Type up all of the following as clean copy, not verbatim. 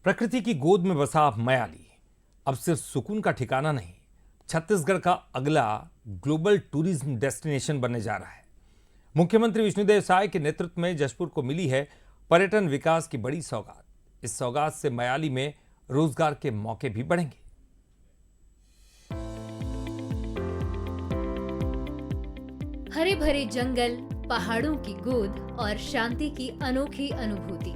प्रकृति की गोद में बसा मयाली अब सिर्फ सुकून का ठिकाना नहीं, छत्तीसगढ़ का अगला ग्लोबल टूरिज्म डेस्टिनेशन बनने जा रहा है। मुख्यमंत्री विष्णुदेव साय के नेतृत्व में जशपुर को मिली है पर्यटन विकास की बड़ी सौगात। इस सौगात से मयाली में रोजगार के मौके भी बढ़ेंगे। हरे भरे जंगल, पहाड़ों की गोद और शांति की अनोखी अनुभूति।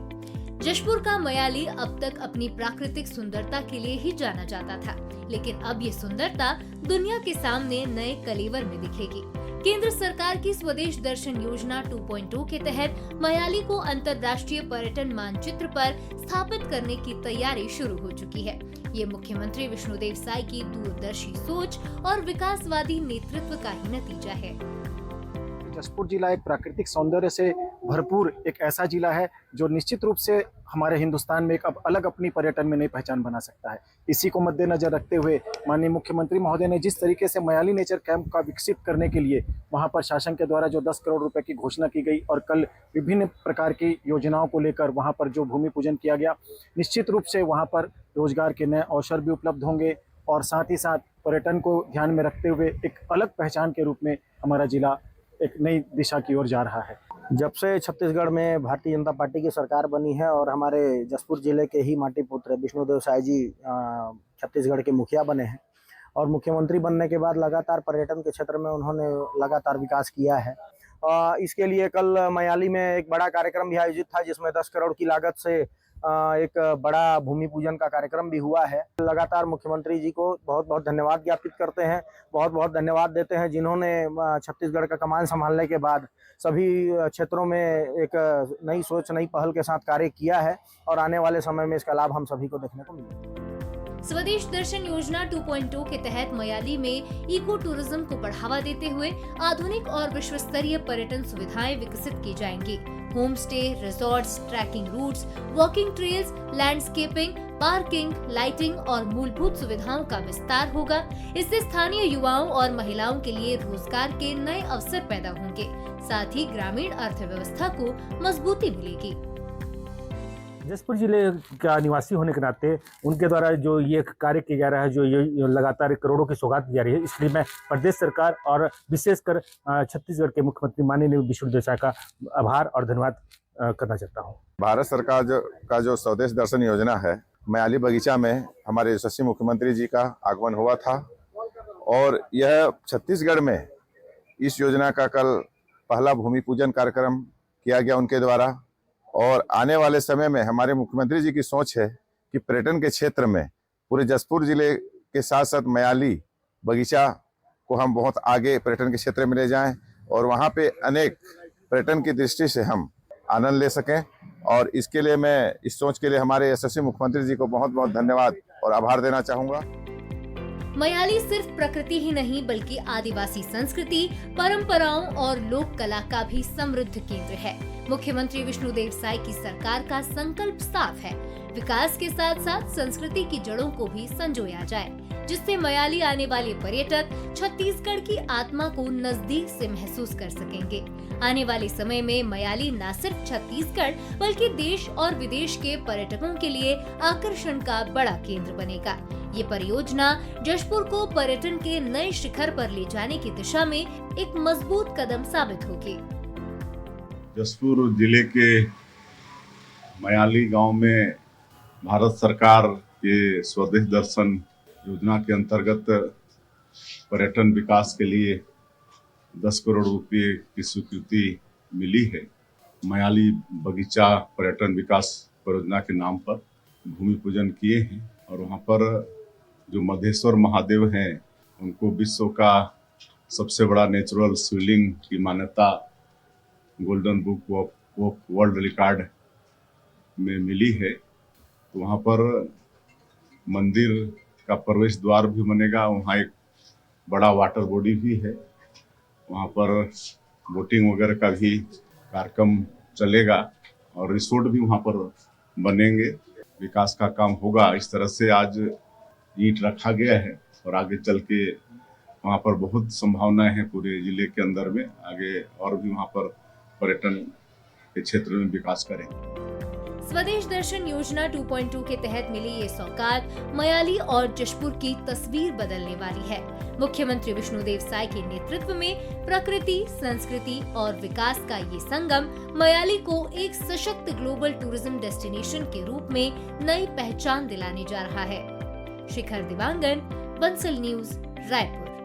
जशपुर का मयाली अब तक अपनी प्राकृतिक सुंदरता के लिए ही जाना जाता था, लेकिन अब ये सुंदरता दुनिया के सामने नए कलेवर में दिखेगी। केंद्र सरकार की स्वदेश दर्शन योजना 2.0 के तहत मयाली को अंतर्राष्ट्रीय पर्यटन मानचित्र पर स्थापित करने की तैयारी शुरू हो चुकी है। ये मुख्यमंत्री विष्णुदेव साय की दूरदर्शी सोच और विकासवादी नेतृत्व का ही नतीजा है। जशपुर जिला एक प्राकृतिक सौंदर्य से भरपूर एक ऐसा जिला है जो निश्चित रूप से हमारे हिंदुस्तान में एक अलग अपनी पर्यटन में नई पहचान बना सकता है। इसी को मद्देनजर रखते हुए माननीय मुख्यमंत्री महोदय ने जिस तरीके से मयाली नेचर कैंप का विकसित करने के लिए वहां पर शासन के द्वारा जो 10 करोड़ रुपए की घोषणा की गई और कल विभिन्न प्रकार की योजनाओं को लेकर वहां पर जो भूमि पूजन किया गया, निश्चित रूप से वहां पर रोजगार के नए अवसर भी उपलब्ध होंगे और साथ ही साथ पर्यटन को ध्यान में रखते हुए एक अलग पहचान के रूप में हमारा जिला एक नई दिशा की ओर जा रहा है। जब से छत्तीसगढ़ में भारतीय जनता पार्टी की सरकार बनी है और हमारे जशपुर जिले के ही माटी पुत्र विष्णुदेव साय जी छत्तीसगढ़ के मुखिया बने हैं और मुख्यमंत्री बनने के बाद लगातार पर्यटन के क्षेत्र में उन्होंने लगातार विकास किया है। इसके लिए कल मयाली में एक बड़ा कार्यक्रम भी आयोजित था जिसमें 10 करोड़ की लागत से एक बड़ा भूमि पूजन का कार्यक्रम भी हुआ है। लगातार मुख्यमंत्री जी को बहुत बहुत धन्यवाद ज्ञापित करते हैं, बहुत बहुत धन्यवाद देते हैं जिन्होंने छत्तीसगढ़ का कमान संभालने के बाद सभी क्षेत्रों में एक नई सोच, नई पहल के साथ कार्य किया है और आने वाले समय में इसका लाभ हम सभी को देखने को मिलेगा। स्वदेश दर्शन योजना 2.0 के तहत मयाली में इको टूरिज्म को बढ़ावा देते हुए आधुनिक और विश्व स्तरीय पर्यटन सुविधाएं विकसित की जाएंगी। Home stay, resorts, trekking routes, walking trails, landscaping, parking, lighting और मूलभूत सुविधाओं का विस्तार होगा। इससे स्थानीय युवाओं और महिलाओं के लिए रोजगार के नए अवसर पैदा होंगे, साथ ही ग्रामीण अर्थव्यवस्था को मजबूती मिलेगी। जशपुर जिले का निवासी होने के नाते उनके द्वारा जो ये कार्य किया जा रहा है, जो ये लगातार करोड़ों की सौगात दी जा रही है, इसलिए मैं प्रदेश सरकार और विशेषकर छत्तीसगढ़ के मुख्यमंत्री माननीय विष्णुदेव साय का आभार और धन्यवाद करना चाहता हूँ। भारत सरकार का जो स्वदेश दर्शन योजना है, मयाली बगीचा में हमारे यशस्वी मुख्यमंत्री जी का आगमन हुआ था और यह छत्तीसगढ़ में इस योजना का कल पहला भूमि पूजन कार्यक्रम किया गया उनके द्वारा। और आने वाले समय में हमारे मुख्यमंत्री जी की सोच है कि पर्यटन के क्षेत्र में पूरे जशपुर जिले के साथ साथ मयाली बगीचा को हम बहुत आगे पर्यटन के क्षेत्र में ले जाएं और वहां पे अनेक पर्यटन की दृष्टि से हम आनंद ले सकें। और इसके लिए मैं इस सोच के लिए हमारे यशस्वी मुख्यमंत्री जी को बहुत बहुत धन्यवाद और आभार देना चाहूँगा। मयाली सिर्फ प्रकृति ही नहीं बल्कि आदिवासी संस्कृति, परंपराओं और लोक कला का भी समृद्ध केंद्र है। मुख्यमंत्री विष्णुदेव साय की सरकार का संकल्प साफ है, विकास के साथ साथ संस्कृति की जड़ों को भी संजोया जाए, जिससे मयाली आने वाले पर्यटक छत्तीसगढ़ की आत्मा को नजदीक से महसूस कर सकेंगे। आने वाले समय में मयाली न सिर्फ छत्तीसगढ़ बल्कि देश और विदेश के पर्यटकों के लिए आकर्षण का बड़ा केंद्र बनेगा। ये परियोजना जशपुर को पर्यटन के नए शिखर पर ले जाने की दिशा में एक मजबूत कदम साबित होगी। जशपुर जिले के मयाली गांव में भारत सरकार के स्वदेश दर्शन योजना के अंतर्गत पर्यटन विकास के लिए 10 करोड़ रुपए की स्वीकृति मिली है। मयाली बगीचा पर्यटन विकास परियोजना के नाम पर भूमि पूजन किए हैं और वहाँ पर जो मधेश्वर महादेव हैं उनको विश्व का सबसे बड़ा नेचुरल शिवलिंग की मान्यता golden book of world record में मिली है। तो वहाँ पर मंदिर का प्रवेश द्वार भी बनेगा, वहाँ एक बड़ा वाटर बॉडी भी है, वहाँ पर बोटिंग वगैरह का भी कार्यक्रम चलेगा और रिसोर्ट भी वहाँ पर बनेंगे। विकास का काम होगा। इस तरह से आज ईंट रखा गया है और आगे चल के वहाँ पर बहुत संभावनाएं हैं पूरे जिले के अंदर में, आगे और भी वहाँ पर पर्यटन के क्षेत्र में विकास करें। स्वदेश दर्शन योजना 2.2 के तहत मिली ये सौगात मयाली और जशपुर की तस्वीर बदलने वाली है। मुख्यमंत्री विष्णुदेव साय के नेतृत्व में प्रकृति, संस्कृति और विकास का ये संगम मयाली को एक सशक्त ग्लोबल टूरिज्म डेस्टिनेशन के रूप में नई पहचान दिलाने जा रहा है। शिखर दिवांगन, बंसल न्यूज, रायपुर।